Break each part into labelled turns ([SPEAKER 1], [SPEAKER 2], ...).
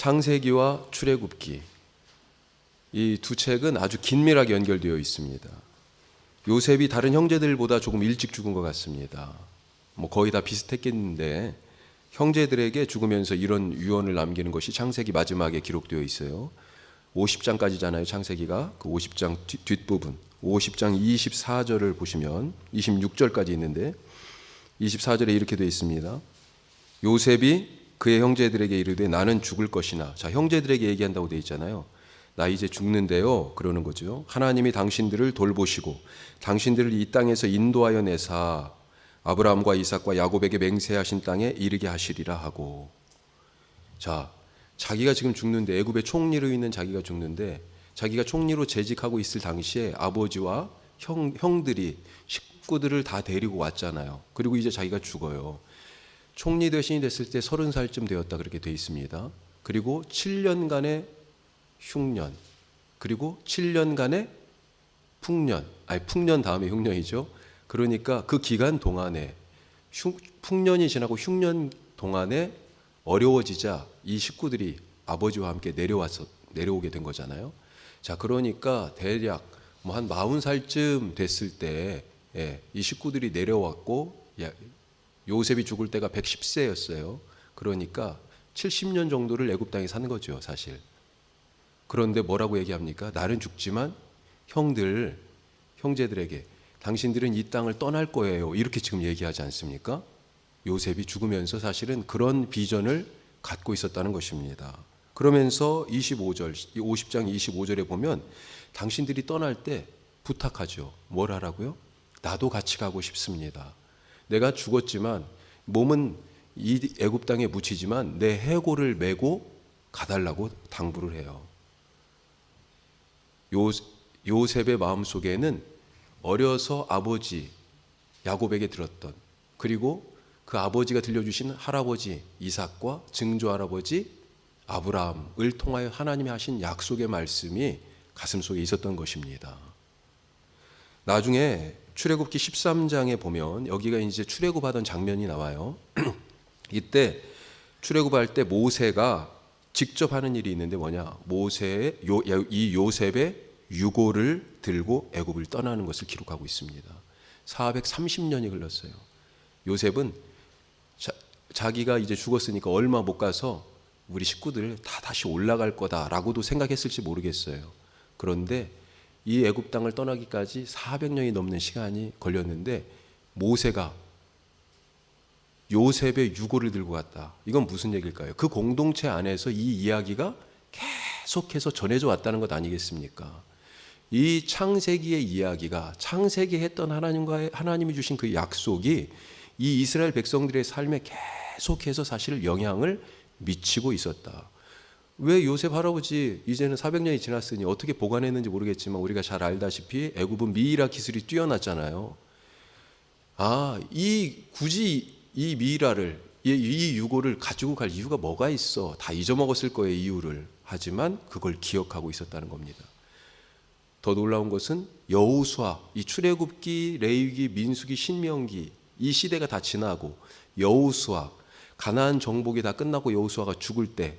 [SPEAKER 1] 창세기와 출애굽기, 이 두 책은 아주 긴밀하게 연결되어 있습니다. 요셉이 다른 형제들보다 조금 일찍 죽은 것 같습니다. 거의 다 비슷했겠는데 형제들에게 죽으면서 이런 유언을 남기는 것이 창세기 마지막에 기록되어 있어요. 50장까지잖아요. 창세기가 그 50장 뒷부분 50장 24절을 보시면 26절까지 있는데 24절에 이렇게 되어 있습니다. 요셉이 그의 형제들에게 이르되 나는 죽을 것이나, 자, 형제들에게 얘기한다고 되어 있잖아요. 나 이제 죽는데요, 그러는 거죠. 하나님이 당신들을 돌보시고 당신들을 이 땅에서 인도하여 내사 아브라함과 이삭과 야곱에게 맹세하신 땅에 이르게 하시리라 하고. 자, 자기가 지금 죽는데, 애굽의 총리로 있는 자기가 죽는데, 자기가 총리로 재직하고 있을 당시에 아버지와 형들이 식구들을 다 데리고 왔잖아요. 그리고 이제 자기가 죽어요. 총리 대신이 됐을 때 30살쯤 되었다, 그렇게 되어 있습니다. 그리고 7년간의 흉년, 그리고 7년간의 풍년, 풍년 다음에 흉년이죠. 그러니까 그 기간 동안에 풍년이 지나고 흉년 동안에 어려워지자 이 식구들이 아버지와 함께 내려오게 된 거잖아요. 자, 그러니까 대략 한 40살쯤 됐을 때 이 식구들이 내려왔고, 요셉이 죽을 때가 110세였어요. 그러니까 70년 정도를 애굽 땅에 산 거죠, 사실. 그런데 뭐라고 얘기합니까? 나는 죽지만 형제들에게 당신들은 이 땅을 떠날 거예요, 이렇게 지금 얘기하지 않습니까? 요셉이 죽으면서 사실은 그런 비전을 갖고 있었다는 것입니다. 그러면서 50장 25절에 보면 당신들이 떠날 때 부탁하죠. 뭘 하라고요? 나도 같이 가고 싶습니다. 내가 죽었지만 몸은 이 애굽 땅에 묻히지만 내 해골을 메고 가달라고 당부를 해요. 요셉의 마음속에는 어려서 아버지 야곱에게 들었던, 그리고 그 아버지가 들려주신 할아버지 이삭과 증조할아버지 아브라함을 통하여 하나님이 하신 약속의 말씀이 가슴속에 있었던 것입니다. 나중에 출애굽기 13장에 보면 여기가 이제 출애굽하던 장면이 나와요. 이때 출애굽할 때 모세가 직접 하는 일이 있는데 뭐냐? 이 요셉의 유고를 들고 애굽을 떠나는 것을 기록하고 있습니다. 430년이 흘렀어요. 요셉은 자기가 이제 죽었으니까 얼마 못 가서 우리 식구들 다 다시 올라갈 거다라고도 생각했을지 모르겠어요. 그런데 이 애굽 땅을 떠나기까지 400년이 넘는 시간이 걸렸는데 모세가 요셉의 유고를 들고 갔다. 이건 무슨 얘기일까요? 그 공동체 안에서 이 이야기가 계속해서 전해져 왔다는 것 아니겠습니까? 이 창세기의 이야기가, 창세기에 했던 하나님이 주신 그 약속이 이 이스라엘 백성들의 삶에 계속해서 사실 영향을 미치고 있었다. 왜 요셉 할아버지 이제는 400년이 지났으니 어떻게 보관했는지 모르겠지만 우리가 잘 알다시피 애굽은 미이라 기술이 뛰어났잖아요. 굳이 이 미이라를, 이 유고를 가지고 갈 이유가 뭐가 있어? 다 잊어먹었을 거예요, 이유를. 하지만 그걸 기억하고 있었다는 겁니다. 더 놀라운 것은 여호수아, 이 출애굽기, 레위기, 민수기, 신명기 이 시대가 다 지나고 여호수아, 가나안 정복이 다 끝나고 여호수아가 죽을 때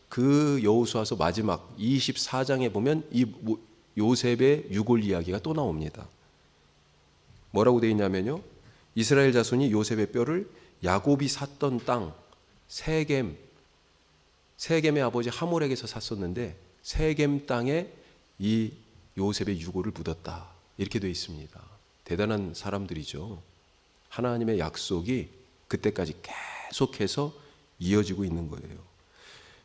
[SPEAKER 1] 그 여호수아서 마지막 24장에 보면 이 요셉의 유골 이야기가 또 나옵니다. 뭐라고 되어 있냐면요, 이스라엘 자손이 요셉의 뼈를 야곱이 샀던 땅 세겜의 아버지 하몰에게서 샀었는데 세겜 땅에 이 요셉의 유골을 묻었다, 이렇게 되어 있습니다. 대단한 사람들이죠. 하나님의 약속이 그때까지 계속해서 이어지고 있는 거예요.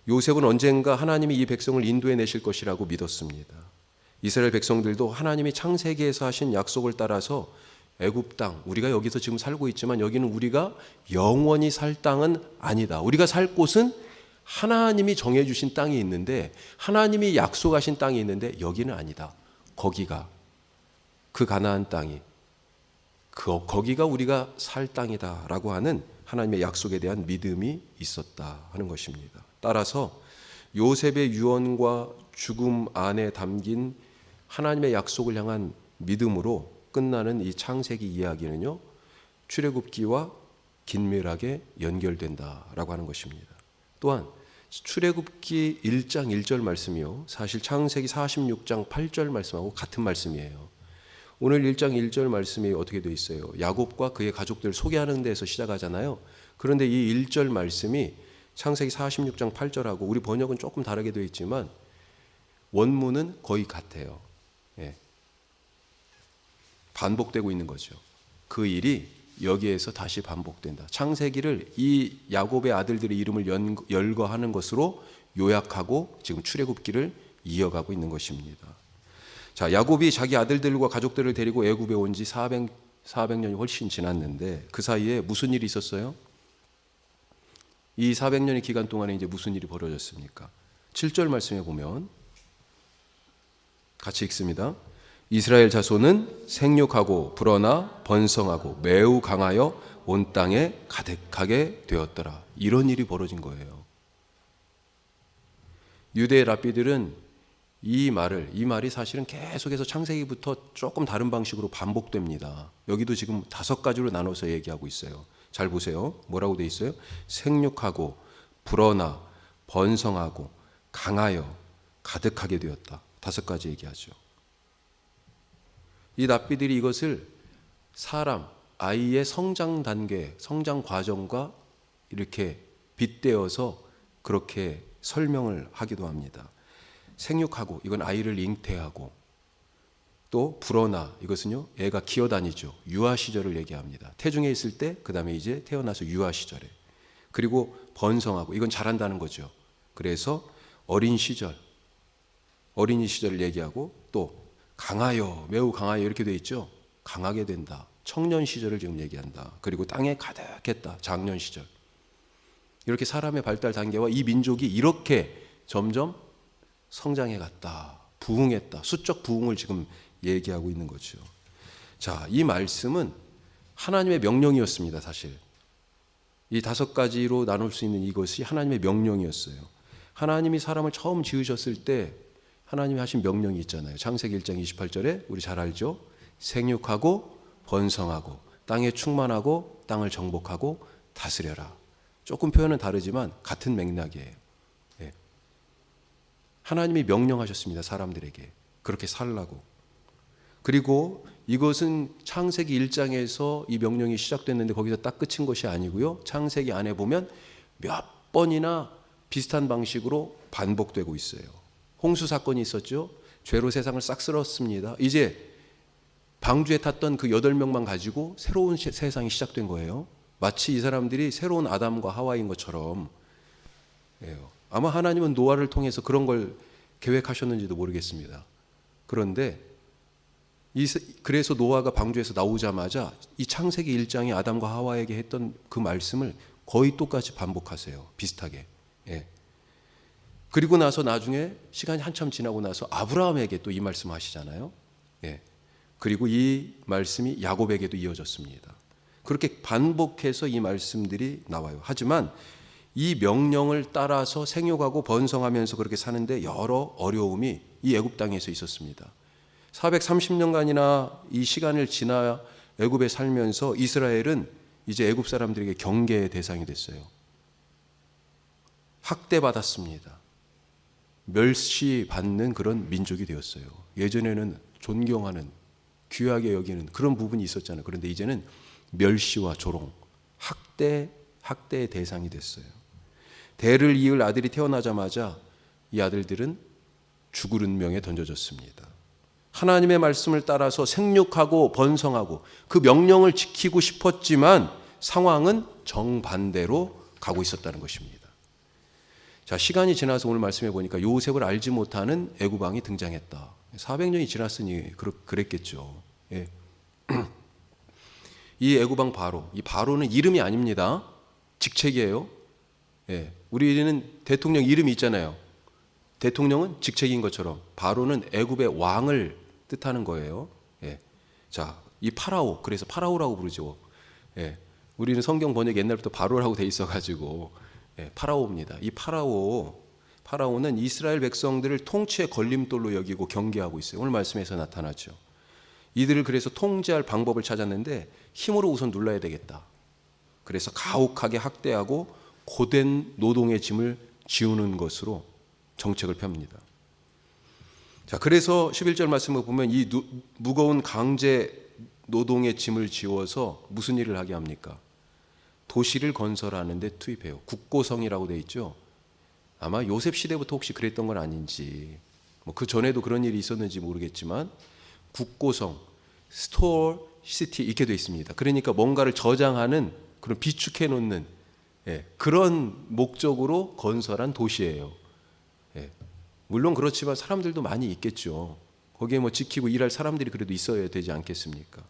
[SPEAKER 1] 요셉은 언젠가 하나님이 이 백성을 인도해 내실 것이라고 믿었습니다. 이스라엘 백성들도 하나님이 창세기에서 하신 약속을 따라서 애굽 땅, 우리가 여기서 지금 살고 있지만 여기는 우리가 영원히 살 땅은 아니다. 우리가 살 곳은 하나님이 정해주신 땅이 있는데, 하나님이 약속하신 땅이 있는데 여기는 아니다. 거기가, 그 가나안 땅이, 거기가 우리가 살 땅이다 라고 하는 하나님의 약속에 대한 믿음이 있었다 하는 것입니다. 따라서 요셉의 유언과 죽음 안에 담긴 하나님의 약속을 향한 믿음으로 끝나는 이 창세기 이야기는요, 출애굽기와 긴밀하게 연결된다라고 하는 것입니다. 또한 출애굽기 1장 1절 말씀이요, 사실 창세기 46장 8절 말씀하고 같은 말씀이에요. 오늘 1장 1절 말씀이 어떻게 되어 있어요? 야곱과 그의 가족들을 소개하는 데서 시작하잖아요. 그런데 이 1절 말씀이 창세기 46장 8절하고 우리 번역은 조금 다르게 되어 있지만 원문은 거의 같아요. 예. 반복되고 있는 거죠. 그 일이 여기에서 다시 반복된다. 창세기를 이 야곱의 아들들의 이름을 열거하는 것으로 요약하고 지금 출애굽기를 이어가고 있는 것입니다. 자, 야곱이 자기 아들들과 가족들을 데리고 애굽에 온 지 400년이 훨씬 지났는데 그 사이에 무슨 일이 있었어요? 이 400년의 기간 동안에 이제 무슨 일이 벌어졌습니까? 7절 말씀에 보면 같이 읽습니다. 이스라엘 자손은 생육하고 불어나 번성하고 매우 강하여 온 땅에 가득하게 되었더라. 이런 일이 벌어진 거예요. 유대의 랍비들은 이 말이 사실은 계속해서 창세기부터 조금 다른 방식으로 반복됩니다. 여기도 지금 5가지로 나눠서 얘기하고 있어요. 잘 보세요. 뭐라고 돼 있어요? 생육하고 불어나 번성하고 강하여 가득하게 되었다. 5가지 얘기하죠. 이 랍비들이 이것을 사람, 아이의 성장 단계, 성장 과정과 이렇게 빗대어서 그렇게 설명을 하기도 합니다. 생육하고 이건 아이를 잉태하고, 또 불어나 이것은요 애가 기어다니죠. 유아 시절을 얘기합니다. 태중에 있을 때, 그 다음에 이제 태어나서 유아 시절에. 그리고 번성하고 이건 자란다는 거죠. 그래서 어린이 시절을 얘기하고, 또 강하여, 매우 강하여 이렇게 되어 있죠. 강하게 된다. 청년 시절을 지금 얘기한다. 그리고 땅에 가득했다. 장년 시절. 이렇게 사람의 발달 단계와 이 민족이 이렇게 점점 성장해 갔다. 부흥했다. 수적 부흥을 지금 얘기하고 있는 거죠. 자, 이 말씀은 하나님의 명령이었습니다. 사실 이 5가지로 나눌 수 있는 이것이 하나님의 명령이었어요. 하나님이 사람을 처음 지으셨을 때 하나님이 하신 명령이 있잖아요. 창세기 1장 28절에 우리 잘 알죠. 생육하고 번성하고 땅에 충만하고 땅을 정복하고 다스려라. 조금 표현은 다르지만 같은 맥락이에요. 예. 하나님이 명령하셨습니다. 사람들에게 그렇게 살라고. 그리고 이것은 창세기 1장에서 이 명령이 시작됐는데 거기서 딱 끝인 것이 아니고요. 창세기 안에 보면 몇 번이나 비슷한 방식으로 반복되고 있어요. 홍수 사건이 있었죠. 죄로 세상을 싹 쓸었습니다. 이제 방주에 탔던 그 8명만 가지고 새로운 세상이 시작된 거예요. 마치 이 사람들이 새로운 아담과 하와인 것처럼. 아마 하나님은 노아를 통해서 그런 걸 계획하셨는지도 모르겠습니다. 그런데 그래서 노아가 방주에서 나오자마자 이 창세기 1장이 아담과 하와에게 했던 그 말씀을 거의 똑같이 반복하세요. 비슷하게. 예. 그리고 나서 나중에 시간이 한참 지나고 나서 아브라함에게 또 이 말씀 하시잖아요. 예. 그리고 이 말씀이 야곱에게도 이어졌습니다. 그렇게 반복해서 이 말씀들이 나와요. 하지만 이 명령을 따라서 생육하고 번성하면서 그렇게 사는데 여러 어려움이 이 애굽 땅에서 있었습니다. 430년간이나 이 시간을 지나 애굽에 살면서 이스라엘은 이제 애굽 사람들에게 경계의 대상이 됐어요. 학대받았습니다. 멸시받는 그런 민족이 되었어요. 예전에는 존경하는, 귀하게 여기는 그런 부분이 있었잖아요. 그런데 이제는 멸시와 조롱, 학대의 대상이 됐어요. 대를 이을 아들이 태어나자마자 이 아들들은 죽을 운명에 던져졌습니다. 하나님의 말씀을 따라서 생육하고 번성하고 그 명령을 지키고 싶었지만 상황은 정반대로 가고 있었다는 것입니다. 자, 시간이 지나서 오늘 말씀해 보니까 요셉을 알지 못하는 애굽 왕이 등장했다. 400년이 지났으니 그랬겠죠. 예. 이 애굽 왕 바로, 이 바로는 이름이 아닙니다. 직책이에요. 예. 우리는 대통령 이름이 있잖아요. 대통령은 직책인 것처럼 바로는 애굽의 왕을 뜻하는 거예요. 예. 자, 이 파라오, 그래서 파라오라고 부르죠. 예. 우리는 성경 번역 옛날부터 바로라고 돼 있어가지고 파라오입니다. 이 파라오는 이스라엘 백성들을 통치의 걸림돌로 여기고 경계하고 있어요. 오늘 말씀에서 나타나죠. 이들을 그래서 통제할 방법을 찾았는데 힘으로 우선 눌러야 되겠다. 그래서 가혹하게 학대하고 고된 노동의 짐을 지우는 것으로 정책을 펴니다. 자, 그래서 11절 말씀을 보면 이 무거운 강제 노동의 짐을 지워서 무슨 일을 하게 합니까? 도시를 건설하는 데 투입해요. 국고성이라고 돼 있죠. 아마 요셉 시대부터 혹시 그랬던 건 아닌지, 뭐 그 전에도 그런 일이 있었는지 모르겠지만 국고성, 스토어 시티 이렇게 돼 있습니다. 그러니까 뭔가를 저장하는 그런 비축해 놓는 그런 목적으로 건설한 도시예요. 물론 그렇지만 사람들도 많이 있겠죠. 거기에 뭐 지키고 일할 사람들이 그래도 있어야 되지 않겠습니까?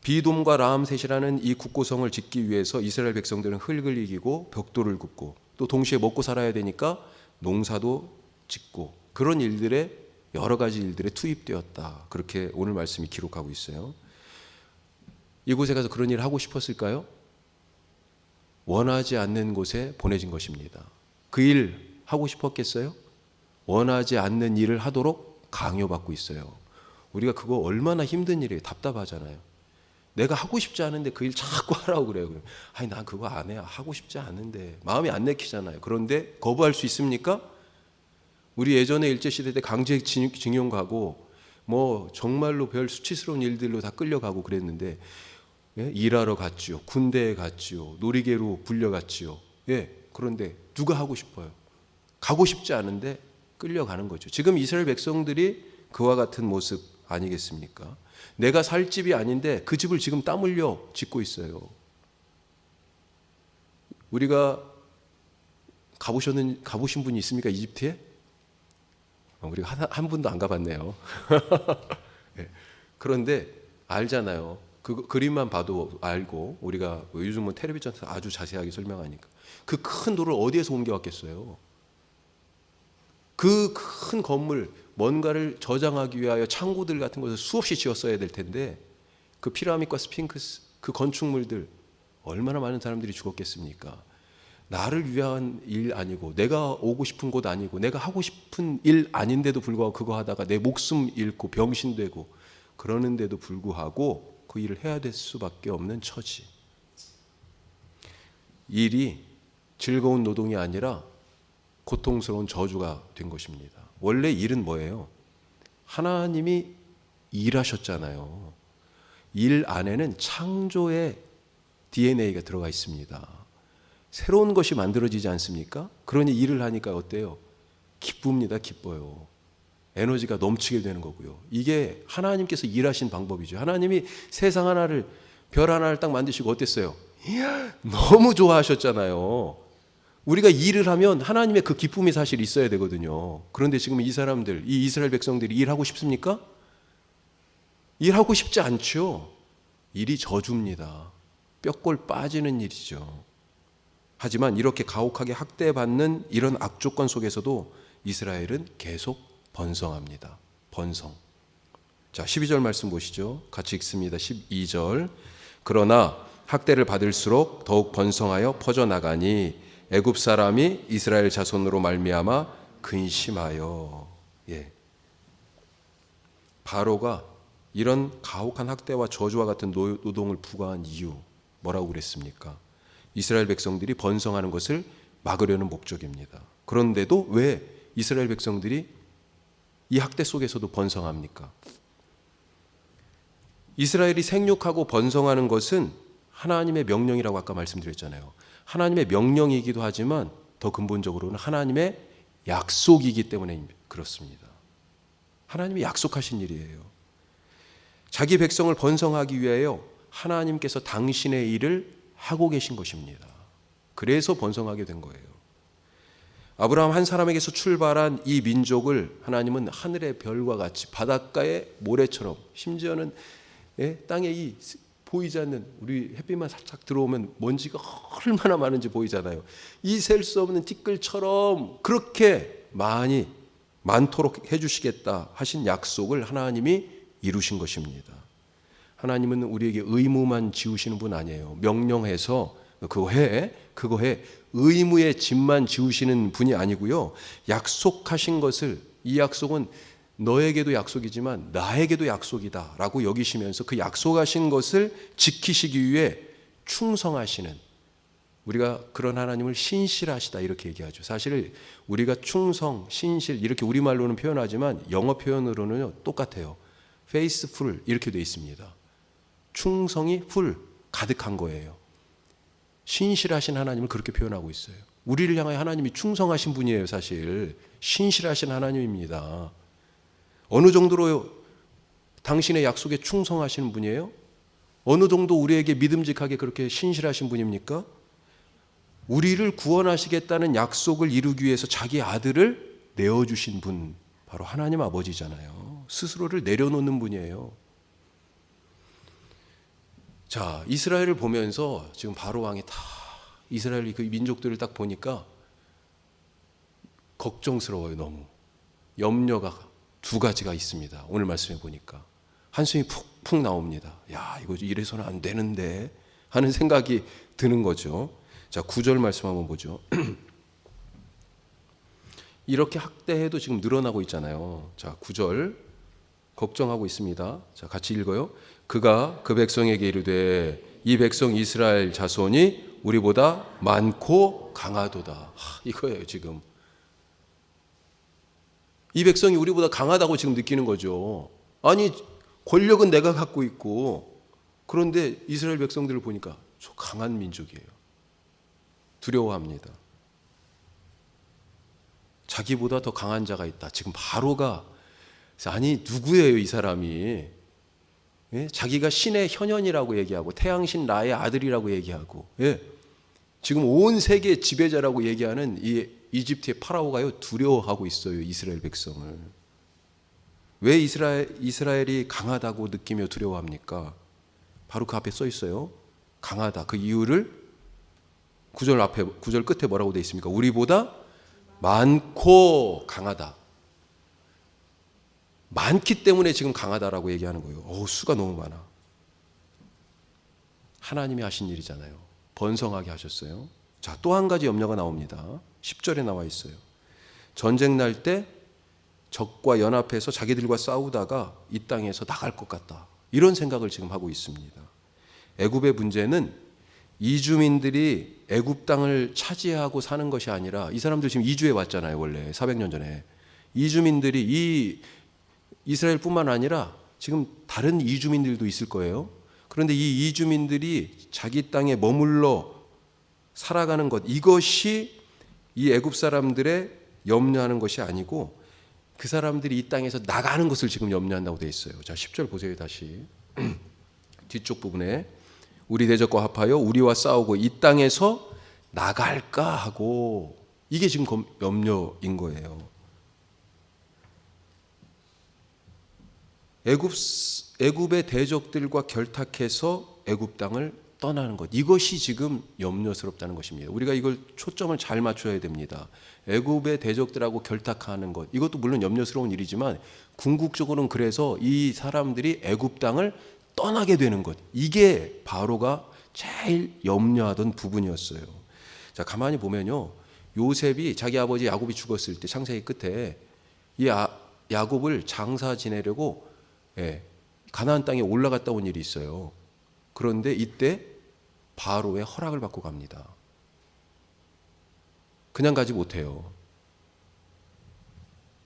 [SPEAKER 1] 비돔과 라암셋이라는 이 국고성을 짓기 위해서 이스라엘 백성들은 흙을 이기고 벽돌을 굽고 또 동시에 먹고 살아야 되니까 농사도 짓고 그런 일들에 여러 가지 일들에 투입되었다. 그렇게 오늘 말씀이 기록하고 있어요. 이곳에 가서 그런 일을 하고 싶었을까요? 원하지 않는 곳에 보내진 것입니다. 그 일 하고 싶었겠어요? 원하지 않는 일을 하도록 강요받고 있어요. 우리가 그거 얼마나 힘든 일이에요. 답답하잖아요. 내가 하고 싶지 않은데 그 일 자꾸 하라고 그래요. 아니 난 그거 안 해. 하고 싶지 않은데. 마음이 안 내키잖아요. 그런데 거부할 수 있습니까? 우리 예전에 일제시대 때 강제징용 가고 뭐 정말로 별 수치스러운 일들로 다 끌려가고 그랬는데 일하러 갔지요. 군대에 갔지요. 놀이개로 불려갔지요. 그런데 누가 하고 싶어요? 가고 싶지 않은데 끌려가는 거죠. 지금 이스라엘 백성들이 그와 같은 모습 아니겠습니까? 내가 살 집이 아닌데 그 집을 지금 땀 흘려 짓고 있어요. 우리가 가보신 분이 있습니까? 이집트에? 우리가 한 분도 안 가봤네요. 그런데 알잖아요. 그 그림만 봐도 알고 우리가 요즘은 텔레비전에서 아주 자세하게 설명하니까 그 큰 돌을 어디에서 옮겨왔겠어요? 그 큰 건물 뭔가를 저장하기 위하여 창고들 같은 것을 수없이 지었어야 될 텐데 그 피라밋과 스핑크스 그 건축물들 얼마나 많은 사람들이 죽었겠습니까? 나를 위한 일 아니고 내가 오고 싶은 곳 아니고 내가 하고 싶은 일 아닌데도 불구하고 그거 하다가 내 목숨 잃고 병신되고 그러는데도 불구하고 그 일을 해야 될 수밖에 없는 처지. 일이 즐거운 노동이 아니라 고통스러운 저주가 된 것입니다. 원래 일은 뭐예요? 하나님이 일하셨잖아요. 일 안에는 창조의 DNA가 들어가 있습니다. 새로운 것이 만들어지지 않습니까? 그러니 일을 하니까 어때요? 기쁩니다. 기뻐요. 에너지가 넘치게 되는 거고요. 이게 하나님께서 일하신 방법이죠. 하나님이 세상 하나를 별 하나를 딱 만드시고 어땠어요? 이야, 너무 좋아하셨잖아요. 우리가 일을 하면 하나님의 그 기쁨이 사실 있어야 되거든요. 그런데 지금 이 사람들, 이 이스라엘 백성들이 일하고 싶습니까? 일하고 싶지 않죠. 일이 저주입니다. 뼈골 빠지는 일이죠. 하지만 이렇게 가혹하게 학대받는 이런 악조건 속에서도 이스라엘은 계속 번성합니다. 번성. 자, 12절 말씀 보시죠. 같이 읽습니다. 12절. 그러나 학대를 받을수록 더욱 번성하여 퍼져나가니 애굽 사람이 이스라엘 자손으로 말미암아 근심하여. 바로가 이런 가혹한 학대와 저주와 같은 노동을 부과한 이유 뭐라고 그랬습니까? 이스라엘 백성들이 번성하는 것을 막으려는 목적입니다. 그런데도 왜 이스라엘 백성들이 이 학대 속에서도 번성합니까? 이스라엘이 생육하고 번성하는 것은 하나님의 명령이라고 아까 말씀드렸잖아요. 하나님의 명령이기도 하지만 더 근본적으로는 하나님의 약속이기 때문에 그렇습니다. 하나님이 약속하신 일이에요. 자기 백성을 번성하기 위하여 하나님께서 당신의 일을 하고 계신 것입니다. 그래서 번성하게 된 거예요. 아브라함 한 사람에게서 출발한 이 민족을 하나님은 하늘의 별과 같이 바닷가의 모래처럼 심지어는 땅에 이 보이지 않는 우리 햇빛만 살짝 들어오면 먼지가 얼마나 많은지 보이잖아요. 이 셀 수 없는 티끌처럼 그렇게 많도록 해주시겠다 하신 약속을 하나님이 이루신 것입니다. 하나님은 우리에게 의무만 지우시는 분 아니에요. 명령해서 그거 해 의무의 짐만 지우시는 분이 아니고요. 약속하신 것을 이 약속은 너에게도 약속이지만 나에게도 약속이다 라고 여기시면서 그 약속하신 것을 지키시기 위해 충성하시는 우리가 그런 하나님을 신실하시다 이렇게 얘기하죠. 사실 우리가 충성, 신실 이렇게 우리말로는 표현하지만 영어 표현으로는 똑같아요. faithful 이렇게 되어 있습니다. 충성이 full, 가득한 거예요. 신실하신 하나님을 그렇게 표현하고 있어요. 우리를 향하여 하나님이 충성하신 분이에요. 사실 신실하신 하나님입니다. 어느 정도로 당신의 약속에 충성하시는 분이에요? 어느 정도 우리에게 믿음직하게 그렇게 신실하신 분입니까? 우리를 구원하시겠다는 약속을 이루기 위해서 자기 아들을 내어주신 분, 바로 하나님 아버지잖아요. 스스로를 내려놓는 분이에요. 자, 이스라엘을 보면서 지금 바로 왕이 다 이스라엘 그 민족들을 딱 보니까 걱정스러워요. 너무 염려가 두 가지가 있습니다. 오늘 말씀해 보니까 한숨이 푹푹 나옵니다. 야, 이거 이래서는 안 되는데 하는 생각이 드는 거죠. 자, 9절 말씀 한번 보죠. 이렇게 학대해도 지금 늘어나고 있잖아요. 자, 9절 걱정하고 있습니다. 자, 같이 읽어요. 그가 그 백성에게 이르되 이 백성 이스라엘 자손이 우리보다 많고 강하도다. 이거예요. 지금 이 백성이 우리보다 강하다고 지금 느끼는 거죠. 아니, 권력은 내가 갖고 있고, 그런데 이스라엘 백성들을 보니까 저 강한 민족이에요. 두려워합니다. 자기보다 더 강한 자가 있다. 지금 바로가, 아니 누구예요 이 사람이? 예? 자기가 신의 현현이라고 얘기하고 태양신 라의 아들이라고 얘기하고, 예? 지금 온 세계의 지배자라고 얘기하는 이 이집트의 파라오가요 두려워하고 있어요. 이스라엘 백성을. 왜 이스라엘이 강하다고 느끼며 두려워합니까? 바로 그 앞에 써 있어요. 강하다. 그 이유를 9절 끝에 뭐라고 되어 있습니까? 우리보다 많고 강하다. 많기 때문에 지금 강하다라고 얘기하는 거예요. 수가 너무 많아. 하나님이 하신 일이잖아요. 번성하게 하셨어요. 자, 또 한 가지 염려가 나옵니다. 10절에 나와 있어요. 전쟁 날 때 적과 연합해서 자기들과 싸우다가 이 땅에서 나갈 것 같다. 이런 생각을 지금 하고 있습니다. 애굽의 문제는 이주민들이 애굽 땅을 차지하고 사는 것이 아니라, 이 사람들 지금 이주해 왔잖아요. 원래 400년 전에 이주민들이 이 이스라엘뿐만 아니라 지금 다른 이주민들도 있을 거예요. 그런데 이 이주민들이 자기 땅에 머물러 살아가는 것, 이것이 이 애굽 사람들의 염려하는 것이 아니고 그 사람들이 이 땅에서 나가는 것을 지금 염려한다고 되어 있어요. 자, 10절 보세요. 다시 뒤쪽 부분에 우리 대적과 합하여 우리와 싸우고 이 땅에서 나갈까 하고, 이게 지금 염려인 거예요. 애굽의 대적들과 결탁해서 애굽 땅을 떠나는 것, 이것이 지금 염려스럽다는 것입니다. 우리가 이걸 초점을 잘 맞춰야 됩니다. 애굽의 대적들하고 결탁하는 것, 이것도 물론 염려스러운 일이지만 궁극적으로는 그래서 이 사람들이 애굽 땅을 떠나게 되는 것, 이게 바로가 제일 염려하던 부분이었어요. 자, 가만히 보면요, 요셉이 자기 아버지 야곱이 죽었을 때 창세기 끝에 이 야곱을 장사 지내려고 가나안 땅에 올라갔다 온 일이 있어요. 그런데 이때 바로의 허락을 받고 갑니다. 그냥 가지 못해요.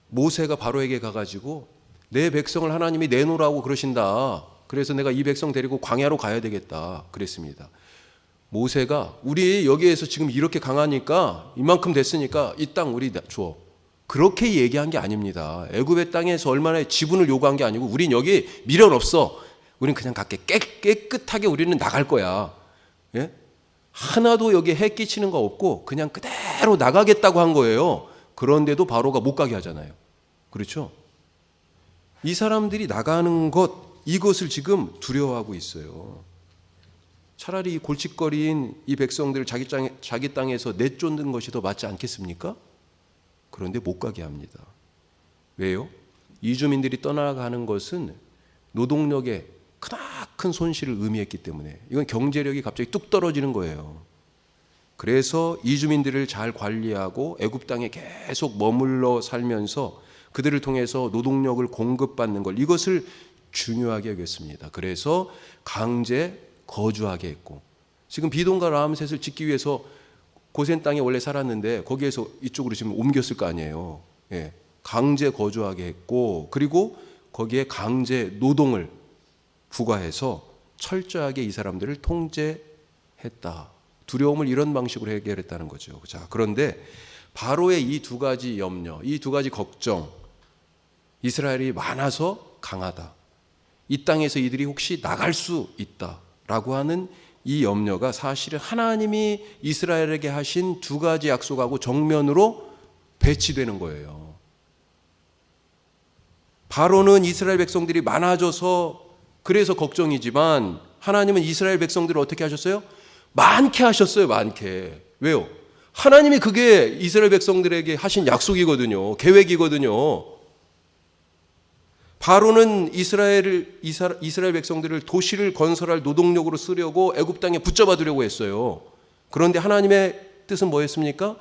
[SPEAKER 1] 모세가 바로에게 가가지고 내 백성을 하나님이 내놓으라고 그러신다. 그래서 내가 이 백성 데리고 광야로 가야 되겠다 그랬습니다. 모세가 우리 여기에서 지금 이렇게 강하니까, 이만큼 됐으니까 이 땅 우리 줘, 그렇게 얘기한 게 아닙니다. 애굽의 땅에서 얼마나 지분을 요구한 게 아니고, 우린 여기 미련 없어, 우린 그냥 갈게, 깨끗하게 우리는 나갈 거야, 예? 하나도 여기 해 끼치는 거 없고 그냥 그대로 나가겠다고 한 거예요. 그런데도 바로가 못 가게 하잖아요. 그렇죠? 이 사람들이 나가는 것, 이것을 지금 두려워하고 있어요. 차라리 이 골칫거리인 이 백성들을 자기 땅에서 내쫓는 것이 더 맞지 않겠습니까? 그런데 못 가게 합니다. 왜요? 이주민들이 떠나가는 것은 노동력의 크나큰 손실을 의미했기 때문에, 이건 경제력이 갑자기 뚝 떨어지는 거예요. 그래서 이주민들을 잘 관리하고 애굽 땅에 계속 머물러 살면서 그들을 통해서 노동력을 공급받는 것, 이것을 중요하게 여겼습니다. 그래서 강제 거주하게 했고, 지금 비동과 라암셋을 짓기 위해서 고센 땅에 원래 살았는데 거기에서 이쪽으로 지금 옮겼을 거 아니에요. 예. 강제 거주하게 했고, 그리고 거기에 강제 노동을 부과해서 철저하게 이 사람들을 통제했다. 두려움을 이런 방식으로 해결했다는 거죠. 자, 그런데 바로의 이 두 가지 염려, 이 두 가지 걱정, 이스라엘이 많아서 강하다, 이 땅에서 이들이 혹시 나갈 수 있다라고 하는 이 염려가 사실은 하나님이 이스라엘에게 하신 두 가지 약속하고 정면으로 배치되는 거예요. 바로는 이스라엘 백성들이 많아져서 그래서 걱정이지만 하나님은 이스라엘 백성들을 어떻게 하셨어요? 많게 하셨어요. 많게. 왜요? 하나님이 그게 이스라엘 백성들에게 하신 약속이거든요. 계획이거든요. 바로는 이스라엘 백성들을 도시를 건설할 노동력으로 쓰려고 애굽 땅에 붙잡아 두려고 했어요. 그런데 하나님의 뜻은 뭐였습니까?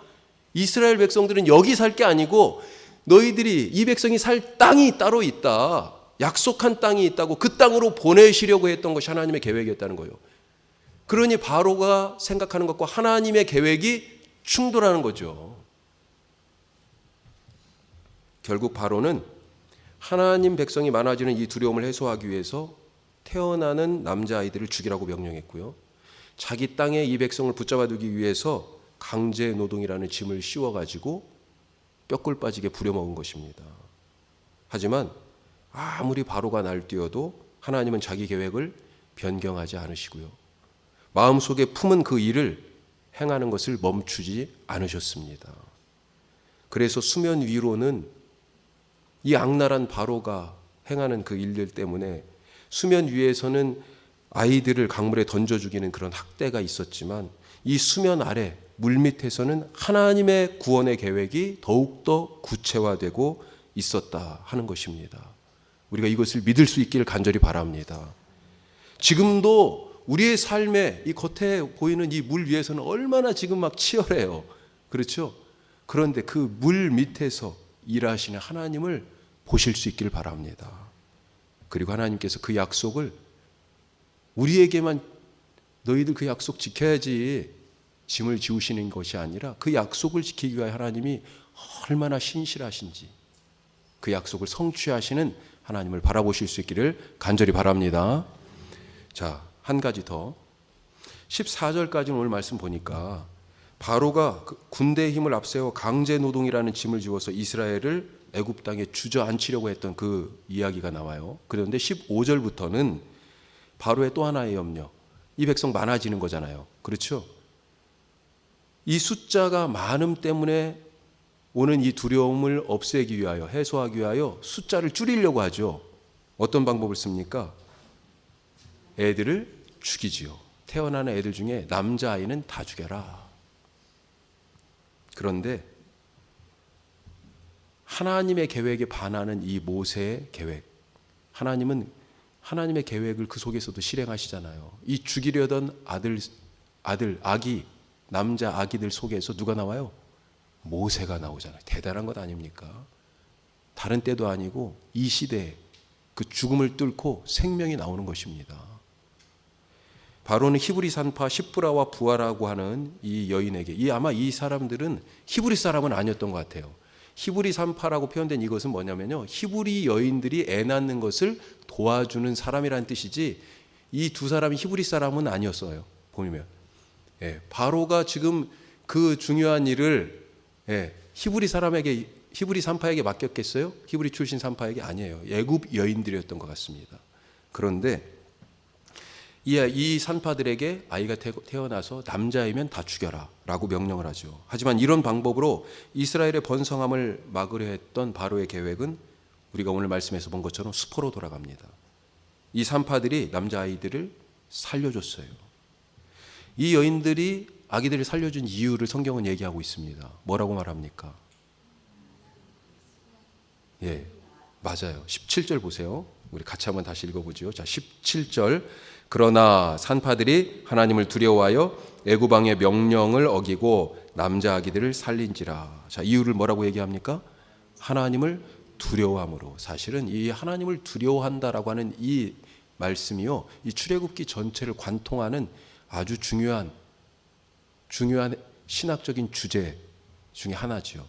[SPEAKER 1] 이스라엘 백성들은 여기 살 게 아니고 너희들이 이 백성이 살 땅이 따로 있다. 약속한 땅이 있다고 그 땅으로 보내시려고 했던 것이 하나님의 계획이었다는 거예요. 그러니 바로가 생각하는 것과 하나님의 계획이 충돌하는 거죠. 결국 바로는 하나님 백성이 많아지는 이 두려움을 해소하기 위해서 태어나는 남자아이들을 죽이라고 명령했고요. 자기 땅에 이 백성을 붙잡아두기 위해서 강제 노동이라는 짐을 씌워가지고 뼈골 빠지게 부려먹은 것입니다. 하지만 아무리 바로가 날뛰어도 하나님은 자기 계획을 변경하지 않으시고요. 마음속에 품은 그 일을 행하는 것을 멈추지 않으셨습니다. 그래서 수면 위로는 이 악랄한 바로가 행하는 그 일들 때문에 수면 위에서는 아이들을 강물에 던져 죽이는 그런 학대가 있었지만 이 수면 아래 물밑에서는 하나님의 구원의 계획이 더욱더 구체화되고 있었다 하는 것입니다. 우리가 이것을 믿을 수 있기를 간절히 바랍니다. 지금도 우리의 삶에 이 겉에 보이는 이 물 위에서는 얼마나 지금 막 치열해요. 그렇죠? 그런데 그 물 밑에서 일하시는 하나님을 보실 수 있기를 바랍니다. 그리고 하나님께서 그 약속을 우리에게만 너희들 그 약속 지켜야지 짐을 지우시는 것이 아니라 그 약속을 지키기 위해 하나님이 얼마나 신실하신지 그 약속을 성취하시는 하나님을 바라보실 수 있기를 간절히 바랍니다. 자, 한 가지 더. 14절까지는 오늘 말씀 보니까 바로가 군대의 힘을 앞세워 강제 노동이라는 짐을 지워서 이스라엘을 애굽 땅에 주저앉히려고 했던 그 이야기가 나와요. 그런데 15절부터는 바로의 또 하나의 염려, 이 백성 많아지는 거잖아요. 그렇죠? 이 숫자가 많음 때문에 오는 이 두려움을 없애기 위하여, 해소하기 위하여 숫자를 줄이려고 하죠. 어떤 방법을 씁니까? 애들을 죽이지요. 태어나는 애들 중에 남자아이는 다 죽여라. 그런데 하나님의 계획에 반하는 이 모세의 계획, 하나님은 하나님의 계획을 그 속에서도 실행하시잖아요. 이 죽이려던 아기, 남자 아기들 속에서 누가 나와요? 모세가 나오잖아요. 대단한 것 아닙니까? 다른 때도 아니고 이 시대에 그 죽음을 뚫고 생명이 나오는 것입니다. 바로는 히브리 산파 십브라와 부하라고 하는 이 여인에게, 아마 이 사람들은 히브리 사람은 아니었던 것 같아요. 히브리 산파라고 표현된 이것은 뭐냐면요, 히브리 여인들이 애 낳는 것을 도와주는 사람이라는 뜻이지 이 두 사람이 히브리 사람은 아니었어요. 보면 바로가 지금 그 중요한 일을 히브리 산파에게 맡겼겠어요? 히브리 출신 산파에게? 아니에요. 애굽 여인들이었던 것 같습니다. 그런데 이 산파들에게 아이가 태어나서 남자이면 다 죽여라 라고 명령을 하죠. 하지만 이런 방법으로 이스라엘의 번성함을 막으려 했던 바로의 계획은 우리가 오늘 말씀에서 본 것처럼 수포로 돌아갑니다. 이 산파들이 남자아이들을 살려줬어요. 이 여인들이 아기들을 살려준 이유를 성경은 얘기하고 있습니다. 뭐라고 말합니까? 맞아요. 17절 보세요. 우리 같이 한번 다시 읽어보죠. 자, 17절. 그러나 산파들이 하나님을 두려워하여 애굽 왕의 명령을 어기고 남자 아기들을 살린지라. 자, 이유를 뭐라고 얘기합니까? 하나님을 두려워함으로. 사실은 이 하나님을 두려워한다라고 하는 이 말씀이요, 이 출애굽기 전체를 관통하는 아주 중요한 신학적인 주제 중에 하나죠.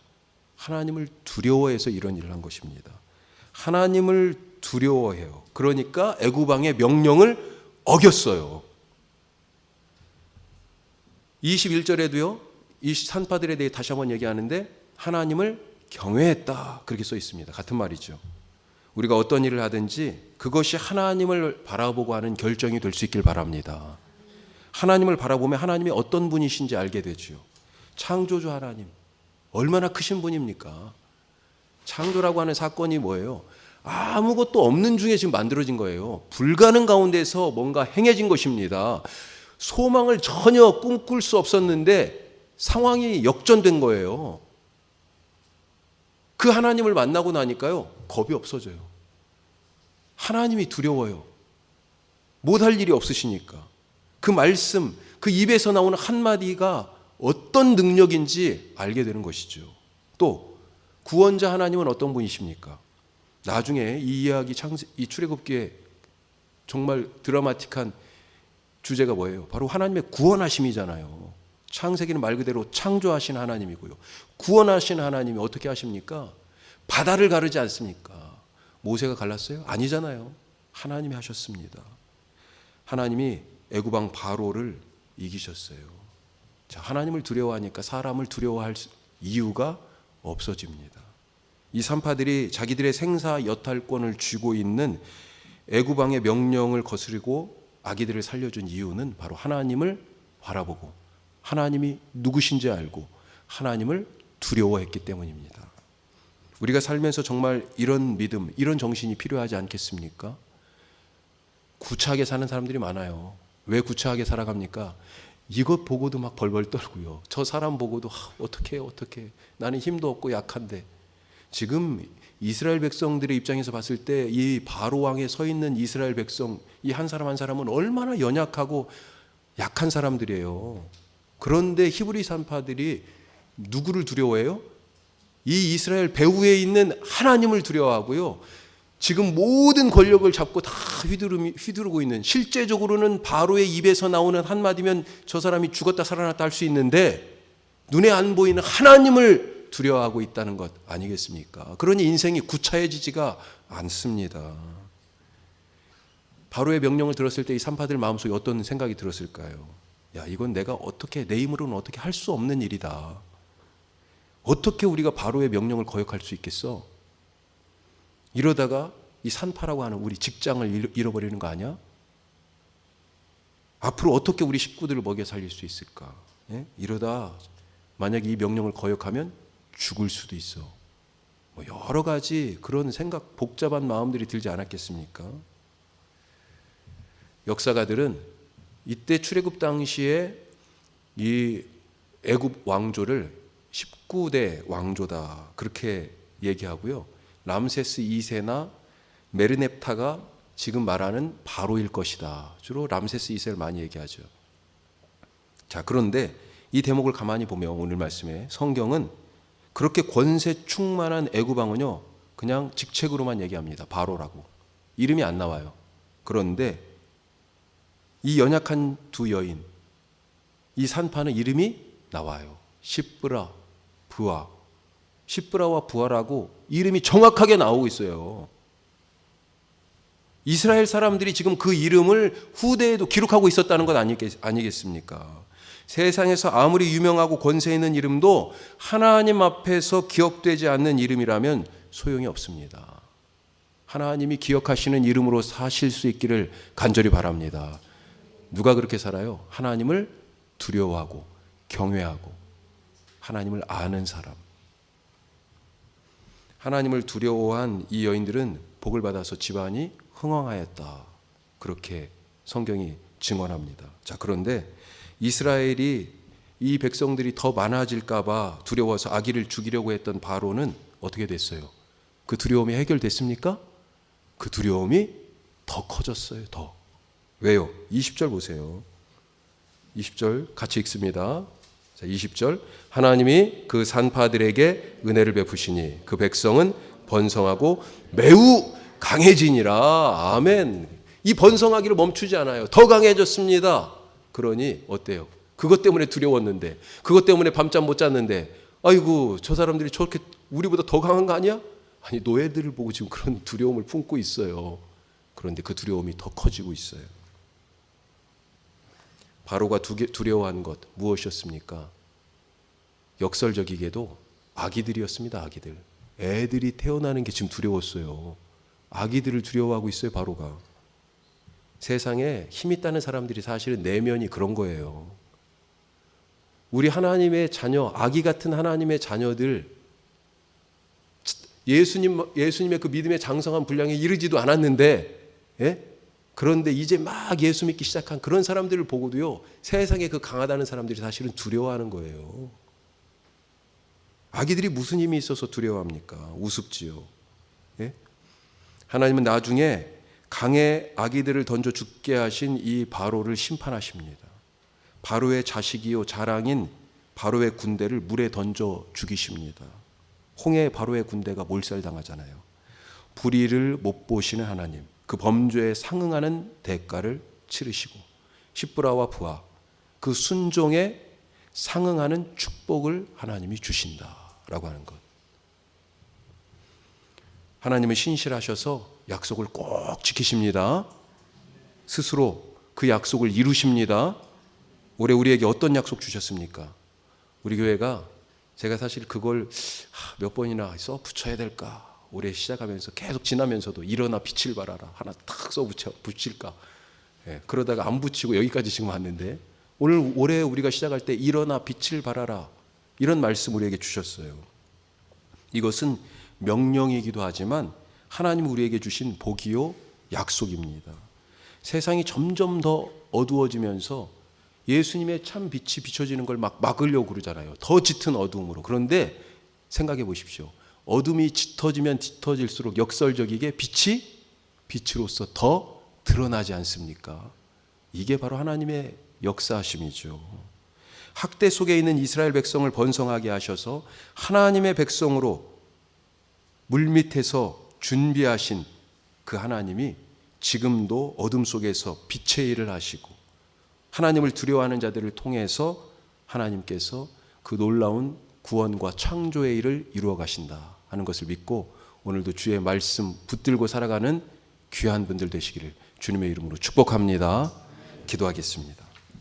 [SPEAKER 1] 하나님을 두려워해서 이런 일을 한 것입니다. 하나님을 두려워해요. 그러니까 애굽 왕의 명령을 어겼어요. 21절에도요. 이 산파들에 대해 다시 한번 얘기하는데 하나님을 경외했다. 그렇게 써 있습니다. 같은 말이죠. 우리가 어떤 일을 하든지 그것이 하나님을 바라보고 하는 결정이 될 수 있길 바랍니다. 하나님을 바라보면 하나님이 어떤 분이신지 알게 되죠. 창조주 하나님 얼마나 크신 분입니까? 창조라고 하는 사건이 뭐예요? 아무것도 없는 중에 지금 만들어진 거예요. 불가능 가운데서 뭔가 행해진 것입니다. 소망을 전혀 꿈꿀 수 없었는데 상황이 역전된 거예요. 그 하나님을 만나고 나니까요, 겁이 없어져요. 하나님이 두려워요. 못할 일이 없으시니까. 그 말씀, 그 입에서 나오는 한마디가 어떤 능력인지 알게 되는 것이죠. 또 구원자 하나님은 어떤 분이십니까? 나중에 이 이야기 이 출애굽기에 정말 드라마틱한 주제가 뭐예요? 바로 하나님의 구원하심이잖아요. 창세기는 말 그대로 창조하신 하나님이고요. 구원하신 하나님이 어떻게 하십니까? 바다를 가르지 않습니까? 모세가 갈랐어요? 아니잖아요. 하나님이 하셨습니다. 하나님이 애굽 왕 바로를 이기셨어요. 자, 하나님을 두려워하니까 사람을 두려워할 이유가 없어집니다. 이 산파들이 자기들의 생사 여탈권을 쥐고 있는 애굽 왕의 명령을 거스르고 아기들을 살려준 이유는 바로 하나님을 바라보고 하나님이 누구신지 알고 하나님을 두려워했기 때문입니다. 우리가 살면서 정말 이런 믿음, 이런 정신이 필요하지 않겠습니까? 구차하게 사는 사람들이 많아요. 왜 구차하게 살아갑니까? 이것 보고도 막 벌벌 떨고요. 저 사람 보고도 어떻게 나는 힘도 없고 약한데. 지금 이스라엘 백성들의 입장에서 봤을 때 이 바로 왕에 서 있는 이스라엘 백성, 이 한 사람 한 사람은 얼마나 연약하고 약한 사람들이에요. 그런데 히브리 산파들이 누구를 두려워해요? 이 이스라엘 배후에 있는 하나님을 두려워하고요. 지금 모든 권력을 잡고 다 휘두르고 있는, 실제적으로는 바로의 입에서 나오는 한마디면 저 사람이 죽었다 살아났다 할 수 있는데 눈에 안 보이는 하나님을 두려워하고 있다는 것 아니겠습니까? 그러니 인생이 구차해지지가 않습니다. 바로의 명령을 들었을 때 이 산파들 마음속에 어떤 생각이 들었을까요? 야, 이건 내가 어떻게, 내 힘으로는 어떻게 할 수 없는 일이다. 어떻게 우리가 바로의 명령을 거역할 수 있겠어? 이러다가 이 산파라고 하는 우리 직장을 잃어버리는 거 아니야? 앞으로 어떻게 우리 식구들을 먹여 살릴 수 있을까? 예? 이러다 만약에 이 명령을 거역하면 죽을 수도 있어. 뭐 여러 가지 그런 생각, 복잡한 마음들이 들지 않았겠습니까? 역사가들은 이때 출애굽 당시에 이 애굽 왕조를 19대 왕조다 그렇게 얘기하고요. 람세스 2세나 메르넵타가 지금 말하는 바로일 것이다. 주로 람세스 2세를 많이 얘기하죠. 자, 그런데 이 대목을 가만히 보면 오늘 말씀에 성경은 그렇게 권세 충만한 애굽 왕은요, 그냥 직책으로만 얘기합니다. 바로라고. 이름이 안 나와요. 그런데 이 연약한 두 여인, 이 산파는 이름이 나와요. 시브라, 부하. 시브라와 부하라고 이름이 정확하게 나오고 있어요. 이스라엘 사람들이 지금 그 이름을 후대에도 기록하고 있었다는 것 아니겠습니까? 세상에서 아무리 유명하고 권세 있는 이름도 하나님 앞에서 기억되지 않는 이름이라면 소용이 없습니다. 하나님이 기억하시는 이름으로 사실 수 있기를 간절히 바랍니다. 누가 그렇게 살아요? 하나님을 두려워하고 경외하고 하나님을 아는 사람. 하나님을 두려워한 이 여인들은 복을 받아서 집안이 흥왕하였다. 그렇게 성경이 증언합니다. 자, 그런데 이스라엘이 이 백성들이 더 많아질까 봐 두려워서 아기를 죽이려고 했던 바로는 어떻게 됐어요? 그 두려움이 해결됐습니까? 그 두려움이 더 커졌어요. 더. 왜요? 20절 보세요. 20절 같이 읽습니다. 자, 20절. 하나님이 그 산파들에게 은혜를 베푸시니 그 백성은 번성하고 매우 강해지니라. 아멘. 이 번성하기를 멈추지 않아요. 더 강해졌습니다. 그러니 어때요? 그것 때문에 두려웠는데, 그것 때문에 밤잠 못 잤는데, 아이고 저 사람들이 저렇게 우리보다 더 강한 거 아니야? 아니, 노예들을 보고 지금 그런 두려움을 품고 있어요. 그런데 그 두려움이 더 커지고 있어요. 바로가 두려워한 것 무엇이었습니까? 역설적이게도 아기들이었습니다. 아기들. 애들이 태어나는 게 지금 두려웠어요. 아기들을 두려워하고 있어요. 바로가. 세상에 힘 있다는 사람들이 사실은 내면이 그런 거예요. 우리 하나님의 자녀, 아기 같은 하나님의 자녀들, 예수님의 그 믿음의 장성한 분량에 이르지도 않았는데, 그런데 이제 막 예수 믿기 시작한 그런 사람들을 보고도요, 세상에 그 강하다는 사람들이 사실은 두려워하는 거예요. 아기들이 무슨 힘이 있어서 두려워합니까? 우습지요. 하나님은 나중에 강에 아기들을 던져 죽게 하신 이 바로를 심판하십니다. 바로의 자식이요 자랑인 바로의 군대를 물에 던져 죽이십니다. 홍해 바로의 군대가 몰살당하잖아요. 불의를 못 보시는 하나님, 그 범죄에 상응하는 대가를 치르시고 십부라와 부하, 그 순종에 상응하는 축복을 하나님이 주신다라고 하는 것. 하나님은 신실하셔서 약속을 꼭 지키십니다. 스스로 그 약속을 이루십니다. 올해 우리에게 어떤 약속 주셨습니까? 우리 교회가, 제가 사실 그걸 몇 번이나 써 붙여야 될까, 올해 시작하면서 계속 지나면서도 일어나 빛을 발하라 하나 탁 써 붙일까, 그러다가 안 붙이고 여기까지 지금 왔는데, 올해 우리가 시작할 때 일어나 빛을 발하라, 이런 말씀 우리에게 주셨어요. 이것은 명령이기도 하지만 하나님 우리에게 주신 복이요 약속입니다. 세상이 점점 더 어두워지면서 예수님의 참 빛이 비춰지는 걸 막 막으려고 그러잖아요. 더 짙은 어두움으로. 그런데 생각해 보십시오. 어둠이 짙어지면 짙어질수록 역설적이게 빛이 빛으로서 더 드러나지 않습니까? 이게 바로 하나님의 역사하심이죠. 학대 속에 있는 이스라엘 백성을 번성하게 하셔서 하나님의 백성으로 물밑에서 준비하신 그 하나님이 지금도 어둠 속에서 빛의 일을 하시고 하나님을 두려워하는 자들을 통해서 하나님께서 그 놀라운 구원과 창조의 일을 이루어 가신다 하는 것을 믿고 오늘도 주의 말씀 붙들고 살아가는 귀한 분들 되시기를 주님의 이름으로 축복합니다. 기도하겠습니다.